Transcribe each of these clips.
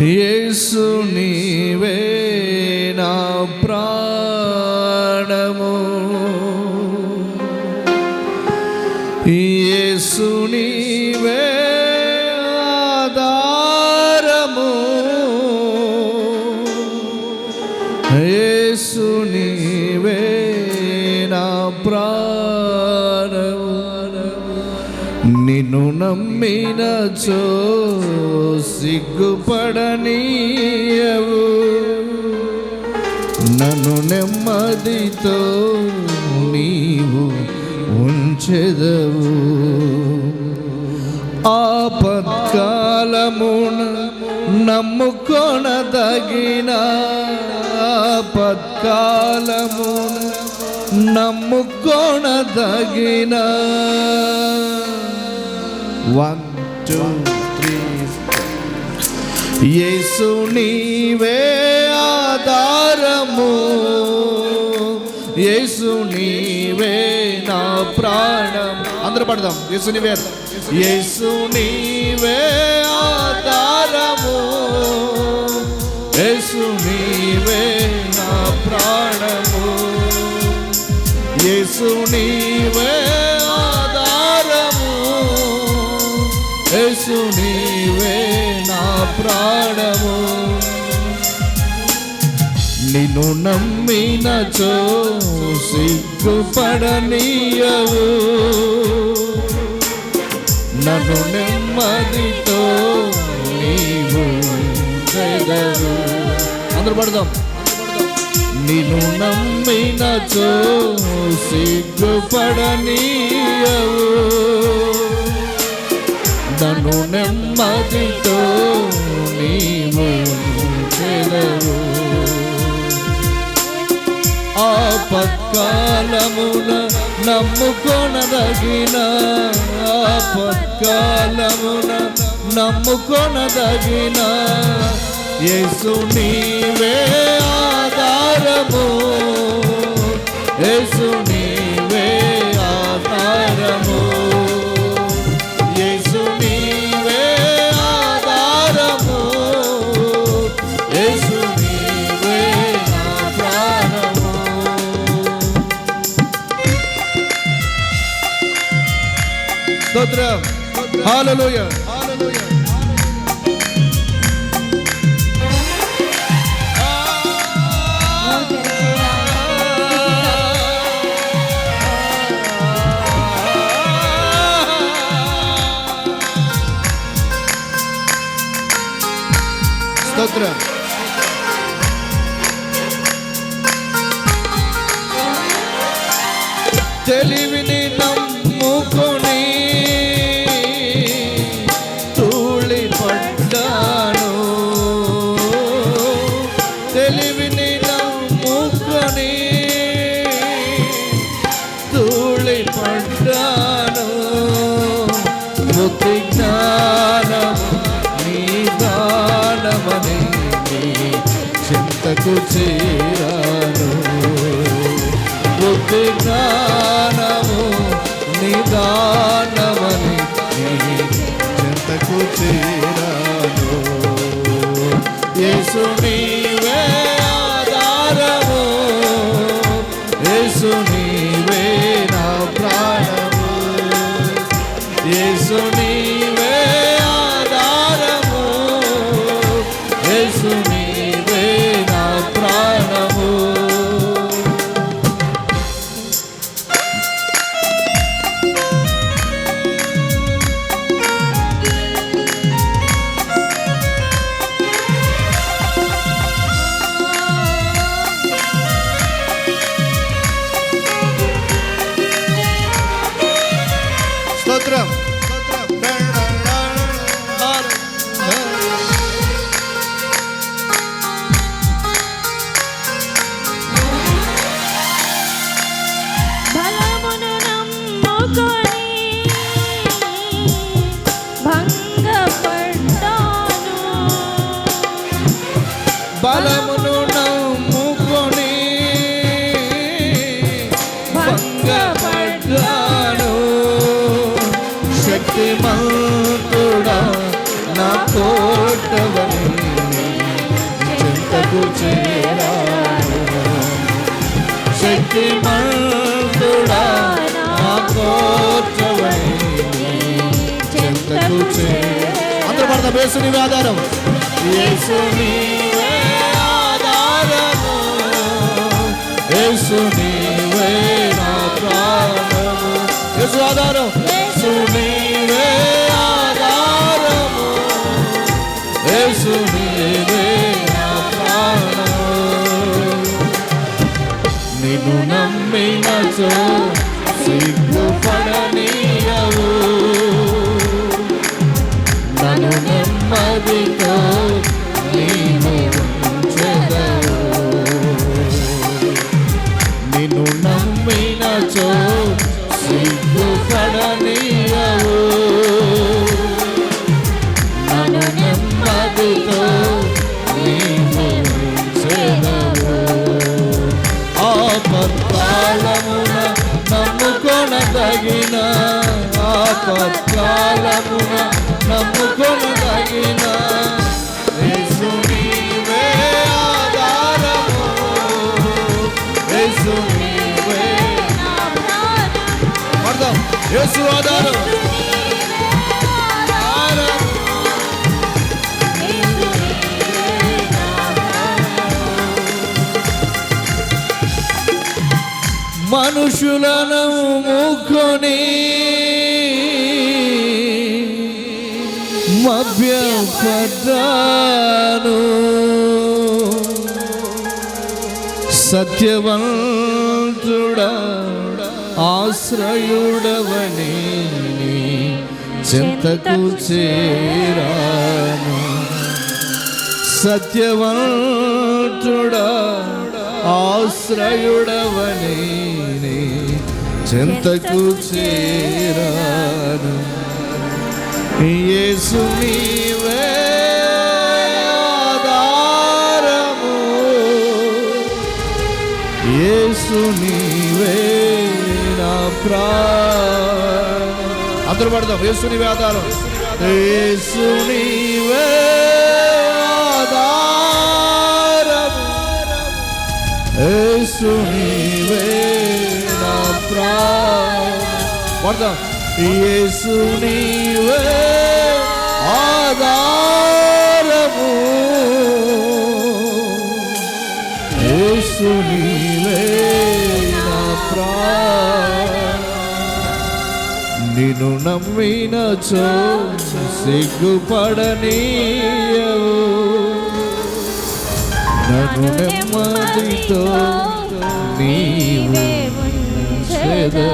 యేసు నీవే నా ప్రాణము, యేసు నీవే ఆధారము, యేసు నీవే నా ప్రాణము. నిన్ను నమ్మినచో సిగ్గుపడనీయవు, నన్ను నెమ్మదితో నీవు ఉంచెదవు. ఆపత్కాలమున నమ్ముకొనదగిన, ఆపత్కాలమున నమ్ముకొనదగిన. 1 2 3 యేసు నీవే ఆధారము, యేసు నీవే నా ప్రాణం. అందరూ పడదాం. యేసు నీవే, యేసు నీవే ఆధారము, యేసు నీవే నా ప్రాణము, యేసు నీవే ఆధారము, యేసు నీవే నా ప్రాణము. నిన్ను నమ్మినచో సిగ్గుపడనీయవు, నన్ను నెమ్మదితో నీవు ఉంచెదవు. అందరూ పడదాం. నిన్ను నమ్మినచో సిగ్గుపడనీయవు, నన్ను నెమ్మదితో నీవు ఉంచెదవు. ఆపత్కాలమున నమ్ముకొనదగిన, ఆపత్కాలమున నమ్ముకొనదగిన. యేసు నీవే ఆధారము, యేసు నీవే ఆధారము, యేసు నీవే ఆధారము, యేసు నీవే నా ప్రాణము. స్తోత్రం. హల్లెలూయా, హల్లెలూయా. స్తోత్రం. తెలివిని నమ్ముకొని తూళి పడ్డాను, తెలివిని నమ్ముకొని తూళి పడ్డాను. బుద్ధి జ్ఞానము నిదానమని చింతకు చేరాను, బుద్ధి జ్ఞానము నిదానమని చింతకు చేరాను. యేసు నీవే ఆధారము, యేసు నీవే నా ప్రాణము, యేసు నీవే ఆధారము, యేసు నీవే నా ప్రాణము. స్తోత్రం. బలమును నమ్ముకొని భంగపడ్డాను, బలమును నమ్ముకొని భంగపడ్డాను. శక్తిమంతుడా నా కోటవని చెంతకు చేరాను శక్తిమంతుడా నా కోర్చవై చెంతకు చేరాను. అందరూ పడతాం. యేసు నీవే ఆధారం, యేసు నీవే ఆధారము, యేసు నీవే నా ప్రాణము. యేసు ఆధారం, యేసు నీవే ఆధారము, యేసు నీవే నా ప్రాణము. నిన్ను నమ్మినచో సిగ్గుపడనీయవు, నన్ను నెమ్మదితో నీవు ఉంచెదవు. నిన్ను నమ్మినచో సిగ్గుపడనీయవు, నన్ను నెమ్మదితో నీవు ఉంచెదవు. ఆపత్కాలమున నమ్ముకొనదగిన, ఆపత్కాలమున నమ్ముకొనదగిన యేసు నీవే ఆధారము, యేసు నీవే నా ప్రాణము. పడదాం. యేసు ఆధారం, మనుషులను ముఖుని మభ్యపడ్డాను, సత్యవంతుడా ఆశ్రయుడవని చెంతకు చేరాను. సత్యవంతుడా ఆశ్రయుడవని చెంతకు చేరాను. యేసు నీవే ఆధారము, యేసు నీవే నా ప్రాణం. అందరూ పడదాం. యేసు నీవే ఆధారం, యేసు నీవే ఆధారము, యేసు నీవే నా ప్రాణం. పడదాం. యేసు నీవే ఆధారము, యేసు నీవే నా ప్రాణం. నిన్ను నమ్మినచో సిగ్గుపడనీయవు, నన్ను నెమ్మదితో నీవు ఉంచెదవు.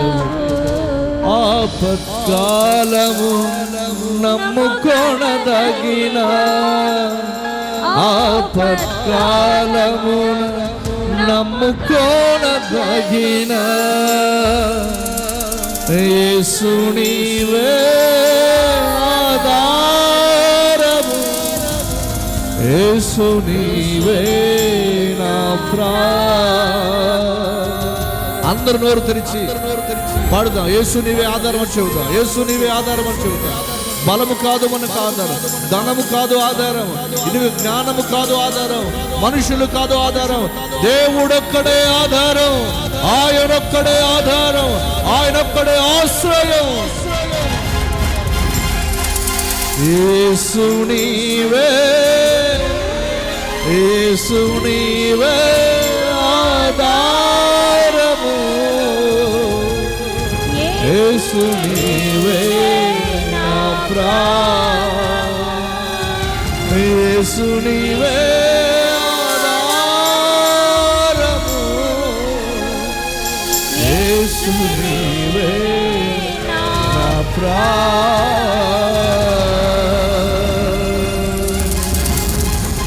ఆపత్కాలము నమ్ముకొనదగిన, ఆపత్కాలము నమ్ముకొనదగిన యేసు నీవే ఆధారము, యేసు నీవే నా ప్రాణం. అందరూ నోరు తెరిచి పాడుదాం. యేసు నీవే ఆధారం అని చెబుతాం, యేసు నీవే ఆధారం అని చెబుతాం. బలము కాదు మనకు ఆధారం, ధనము కాదు ఆధారం, ఇది జ్ఞానము కాదు ఆధారం, మనుషులు కాదు ఆధారం, దేవుడొక్కడే ఆధారం, ఆయనొక్కడే ఆధారం, ఆయనొక్కడే ఆశ్రయం. యేసు నీవే, యేసు నీవే ఆధారము, యేసు నీవే నా ప్రాణం, యేసు నీవే